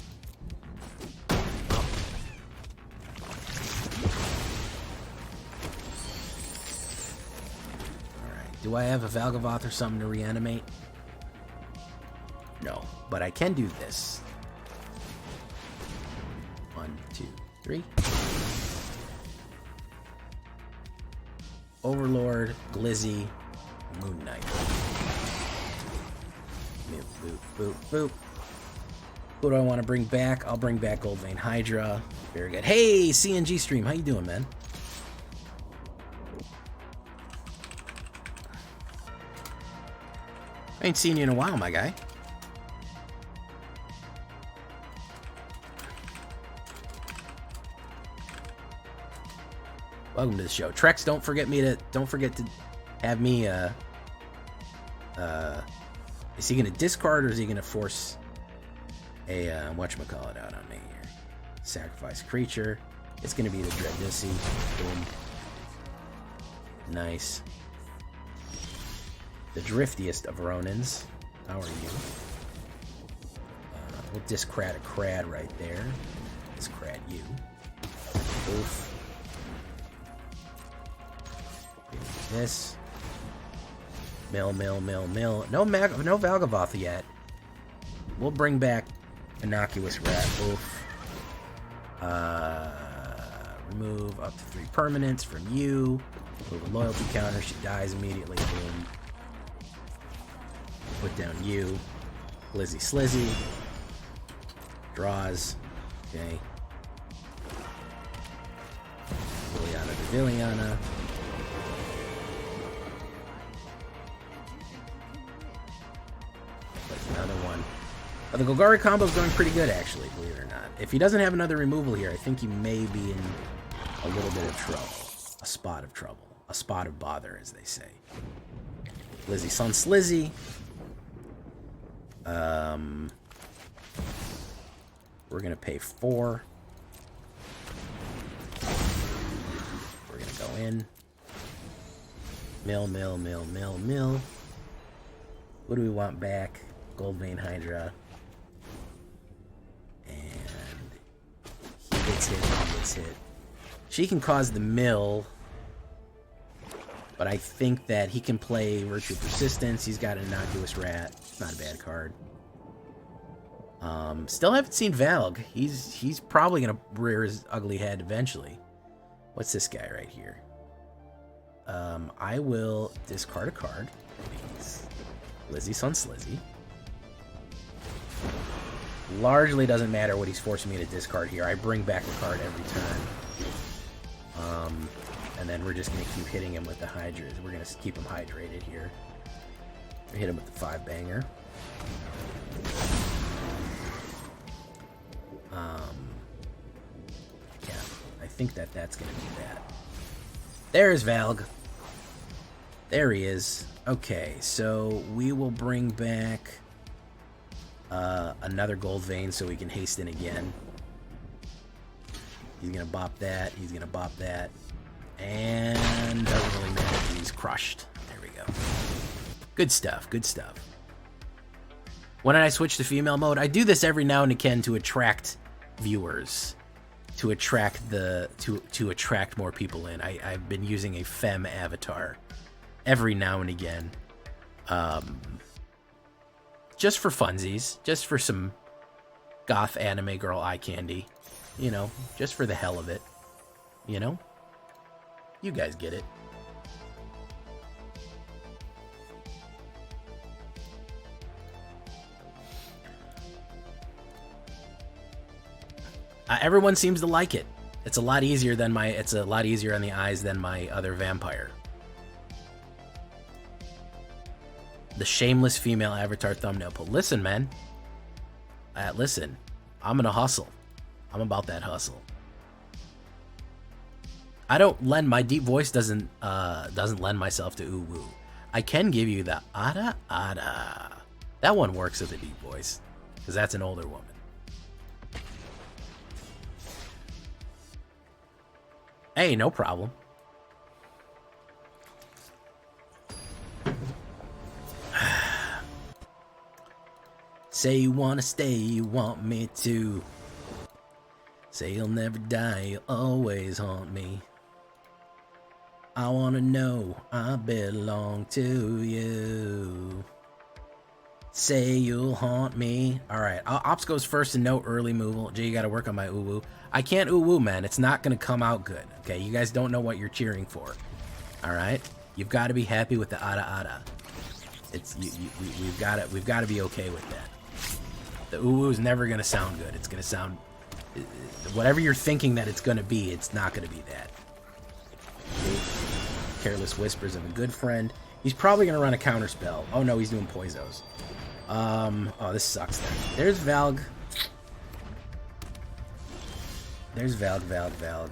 S1: Alright, do I have a Valgavoth or something to reanimate? No, but I can do this. 1, 2, 3. Overlord, Glizzy, Moon Knight. Boop, boop, boop, boop. Who do I want to bring back? I'll bring back Goldvein Hydra. Very good. Hey, CNG Stream, how you doing, man? I ain't seen you in a while, my guy. Welcome to the show. Trex, don't forget to have me, is he gonna discard or is he gonna force a, whatchamacallit out on me here? Sacrifice creature. It's gonna be the Dreadnoughty. Boom. Nice. The driftiest of Ronins. How are you? We'll discrad a crad right there. Discrad you. Oof. This. Mill. No Valgavoth yet. We'll bring back Innocuous Rat. Oof. Remove up to 3 permanents from you. Move a loyalty counter. She dies immediately. Boom. Put down you. Glizzy Slizzy. Draws. Okay. Liliana to Villiana. Another one. The Golgari combo is going pretty good, actually, believe it or not. If he doesn't have another removal here, I think he may be in a little bit of trouble. A spot of trouble. A spot of bother, as they say. Lizzie Sun Slizzy. We're going to pay 4. We're going to go in. Mill. What do we want back? Goldvein Hydra. And he gets hit. She can cause the mill. But I think that he can play Virtue Persistence. He's got an Innocuous Rat. Not a bad card. Still haven't seen Valg. He's probably going to rear his ugly head eventually. What's this guy right here? I will discard a card. Please. Lizzie Sun Slizzy. Largely doesn't matter what he's forcing me to discard here. I bring back a card every turn. And then we're just going to keep hitting him with the Hydras. We're going to keep him hydrated here. We hit him with the 5-banger. Yeah, I think that's gonna be that. There's Valg. There he is. Okay, so we will bring back another gold vein so we can hasten again. He's gonna bop that. He's gonna bop that. And doesn't really matter. He's crushed. There we go. Good stuff. Good stuff. When did I switch to female mode? I do this every now and again to attract viewers, to attract to attract more people in. I've been using a femme avatar every now and again, just for funsies, just for some goth anime girl eye candy, you know, just for the hell of it, you know. You guys get it. Everyone seems to like it. It's a lot easier than it's a lot easier on the eyes than my other vampire. The shameless female avatar thumbnail pull. Listen, man. Listen. I'm gonna hustle. I'm about that hustle. I don't lend my deep voice doesn't lend myself to ooh woo. I can give you the ada ada. That one works with a deep voice because that's an older woman. Hey, no problem. Say you wanna stay, you want me to. Say you'll never die, you'll always haunt me. I wanna know I belong to you. Say you'll haunt me. Alright, Ops goes first and no early move. Jay, you gotta work on my ooh-woo. I can't ooh-woo, man. It's not gonna come out good. Okay, you guys don't know what you're cheering for. Alright? You've got to be happy with the ada-ada. It's we've got to be okay with that. The ooh-woo is never gonna sound good. It's gonna sound... whatever you're thinking that it's gonna be, it's not gonna be that. Careless whispers of a good friend. He's probably gonna run a counter spell. Oh no, he's doing poisos. Oh, this sucks then. There's Valg. There's Valg.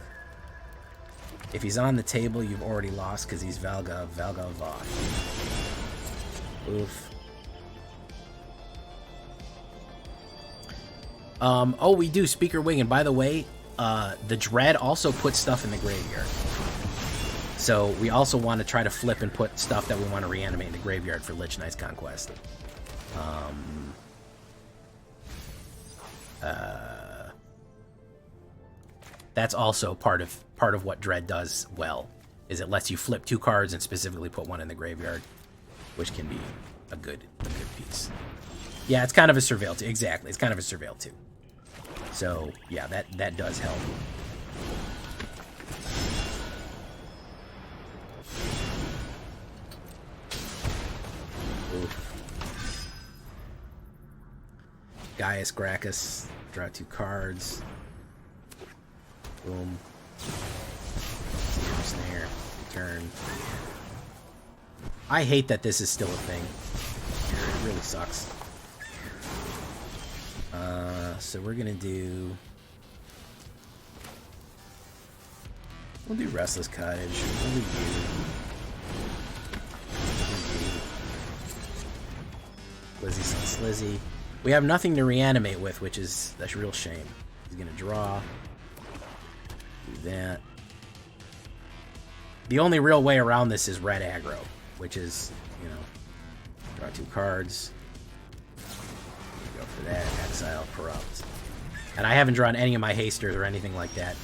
S1: If he's on the table, you've already lost because he's Valgavoth. Oof. Oh, we do Speaker Wing, and by the way, the Dread also puts stuff in the graveyard. So we also want to try to flip and put stuff that we want to reanimate in the graveyard for Lich Knight's Conquest. That's also part of what Dread does well, is it lets you flip 2 cards and specifically put 1 in the graveyard, which can be a good piece. Yeah, it's kind of a surveil too. Exactly, it's kind of a surveil too. So yeah, that does help. Oof. Gaius Gracchus, draw 2 cards. Boom. Snare. Turn. I hate that this is still a thing. It really sucks. So we're gonna do... we'll do Restless Cottage. We'll do Slizzy Slizzy. We have nothing to reanimate with, which is a real shame. He's gonna draw. Do that. The only real way around this is red aggro, which is, you know, draw 2 cards. Go for that. Exile, Corrupt. And I haven't drawn any of my hasters or anything like that.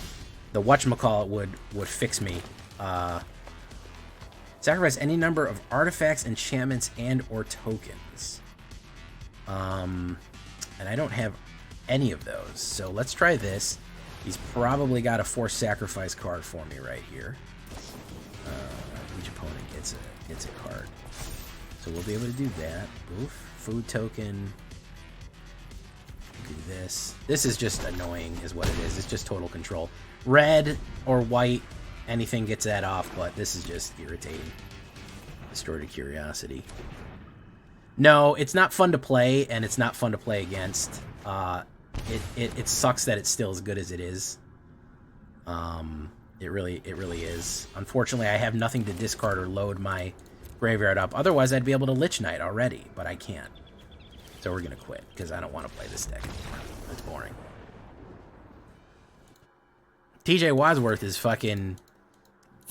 S1: The whatchamacallit would fix me. Sacrifice any number of artifacts, enchantments, and or tokens. And I don't have any of those. So let's try this. He's probably got a forced sacrifice card for me right here. Each opponent gets a card. So we'll be able to do that. Oof. Food token. Do this. This is just annoying is what it is. It's just total control. Red or white, anything gets that off, but this is just irritating. Distorted Curiosity. No, it's not fun to play, and it's not fun to play against. It sucks that it's still as good as it is. It really is. Unfortunately, I have nothing to discard or load my graveyard up. Otherwise, I'd be able to Lich Knight already, but I can't. So we're gonna quit, because I don't want to play this deck anymore. It's boring. TJ Wadsworth is fucking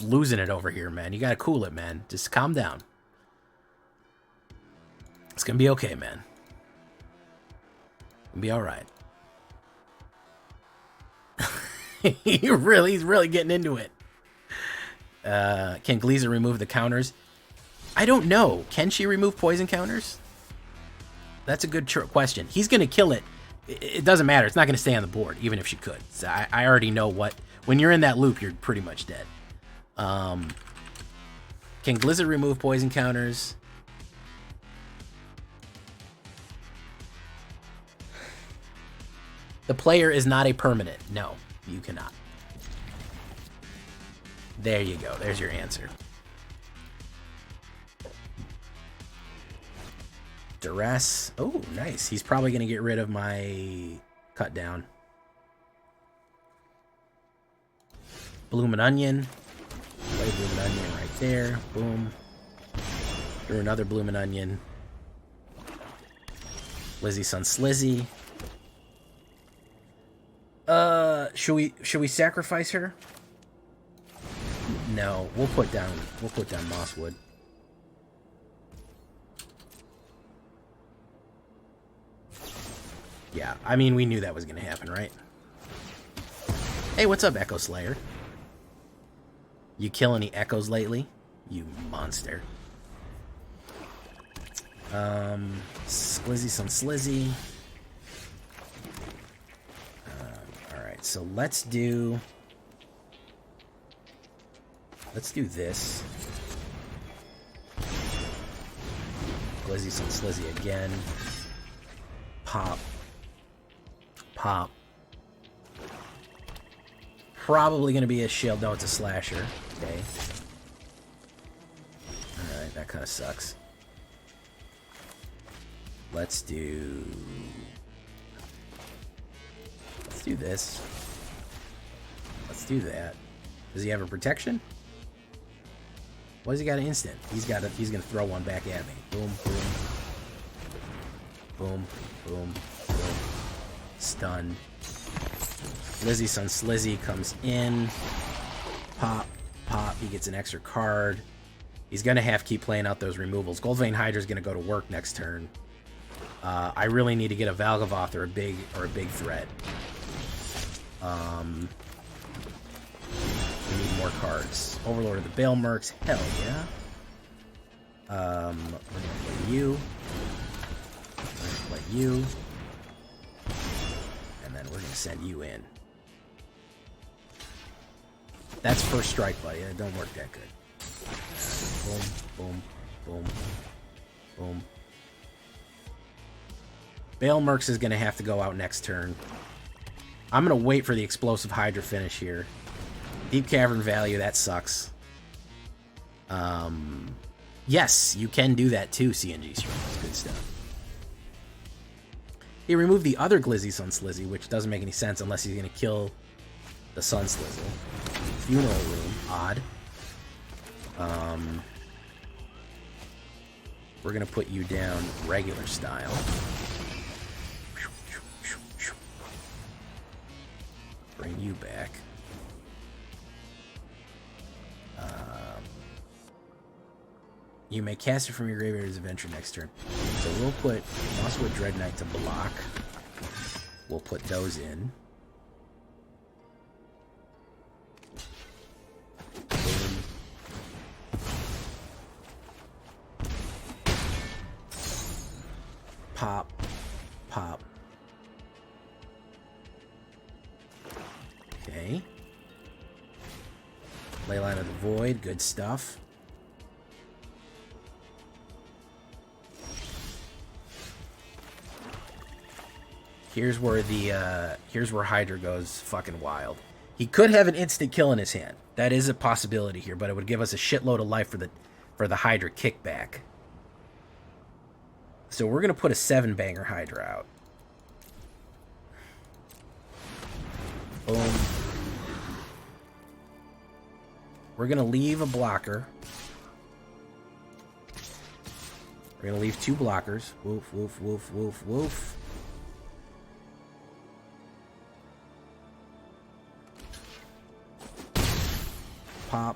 S1: losing it over here, man. You gotta cool it, man. Just calm down. It's gonna be okay, man. It'll be alright. He's really getting into it. Can Gleezer remove the counters? I don't know. Can she remove poison counters? That's a good question. He's going to kill it. It doesn't matter. It's not going to stay on the board, even if she could. So I already know what... When you're in that loop, you're pretty much dead. Can Blizzard remove poison counters? The player is not a permanent. No, you cannot. There you go. There's your answer. Duress. Oh, nice. He's probably going to get rid of my cut down. Bloomin' Onion. Play Bloomin' Onion right there. Boom. Through another Bloomin' Onion. Lizzie Sun Slizzy. Should we sacrifice her? No, we'll put down Mosswood. Yeah, I mean, we knew that was gonna happen, right? Hey, what's up, Echo Slayer? You kill any echoes lately? You monster. Squizzy some Slizzy. Alright, so let's do this. Glizzy some Slizzy again. Pop. Pop. Probably going to be a shield. No, it's a slasher. Okay. Alright, that kind of sucks. Let's do this. Let's do that. Does he have a protection? What does he got an instant? He's gonna throw one back at me. Boom, boom. Boom, boom, boom. Stun. Lizzie Sun Slizzy comes in. Pop, pop. He gets an extra card. He's gonna have to keep playing out those removals. Goldvein Hydra's gonna go to work next turn. I really need to get a Valgavoth or a big threat. We need more cards. Overlord of the Bale Mercs. Hell yeah. We're gonna play you. We're gonna play you. And then we're gonna send you in. That's first strike, buddy. It don't work that good. Boom, boom, boom, boom. Bale Mercs is gonna have to go out next turn. I'm gonna wait for the explosive Hydra finish here. Deep Cavern value, that sucks. Yes, you can do that too, CNG Stream. That's good stuff. He removed the other Glizzy Sun Slizzy, which doesn't make any sense unless he's gonna kill the Sun Slizzle. Funeral Room, odd. We're gonna put you down regular style. Bring you back. You may cast it from your graveyard as adventure next turn. So we'll put Mosswood Dread Knight to block. We'll put those in. Boom. Pop. Pop. Okay. Leyline of the Void, good stuff. Here's where Hydra goes fucking wild. He could have an instant kill in his hand. That is a possibility here, but it would give us a shitload of life for the Hydra kickback. So we're going to put a 7-banger Hydra out. Boom. We're going to leave a blocker. We're going to leave 2 blockers. Woof, woof, woof, woof, woof. Pop.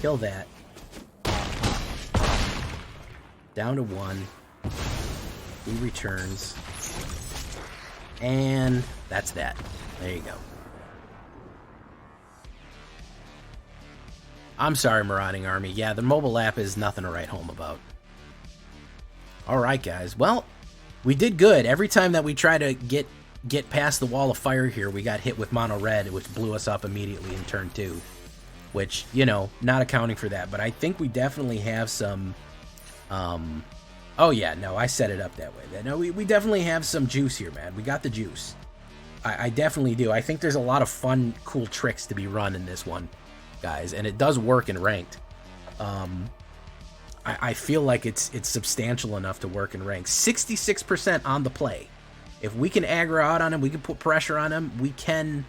S1: Kill that. Down to 1. He returns. And that's that. There you go. I'm sorry, Marauding Army. Yeah, the mobile app is nothing to write home about. Alright, guys. Well, we did good. Every time that we try to get past the wall of fire here, we got hit with mono red, which blew us up immediately in turn 2. Which, you know, not accounting for that. But I think we definitely have some... oh, yeah, no, I set it up that way. No, we definitely have some juice here, man. We got the juice. I definitely do. I think there's a lot of fun, cool tricks to be run in this one, guys. And it does work in ranked. I feel like it's substantial enough to work in ranked. 66% on the play. If we can aggro out on him, we can put pressure on him, we can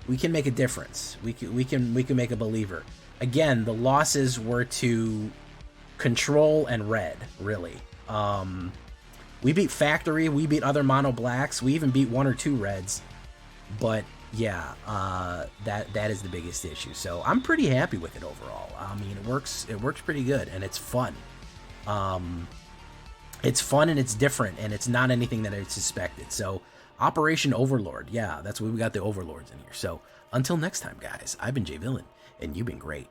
S1: make a difference. We can make a believer. Again, the losses were to control and red, really. We beat Factory, we beat other mono blacks, we even beat 1 or 2 reds. But yeah, that is the biggest issue. So I'm pretty happy with it overall. I mean, it works pretty good, and it's fun. It's fun and it's different, and it's not anything that I suspected. So Operation Overlord, yeah, that's why we got the Overlords in here. So until next time, guys, I've been Jay Villain, and you've been great.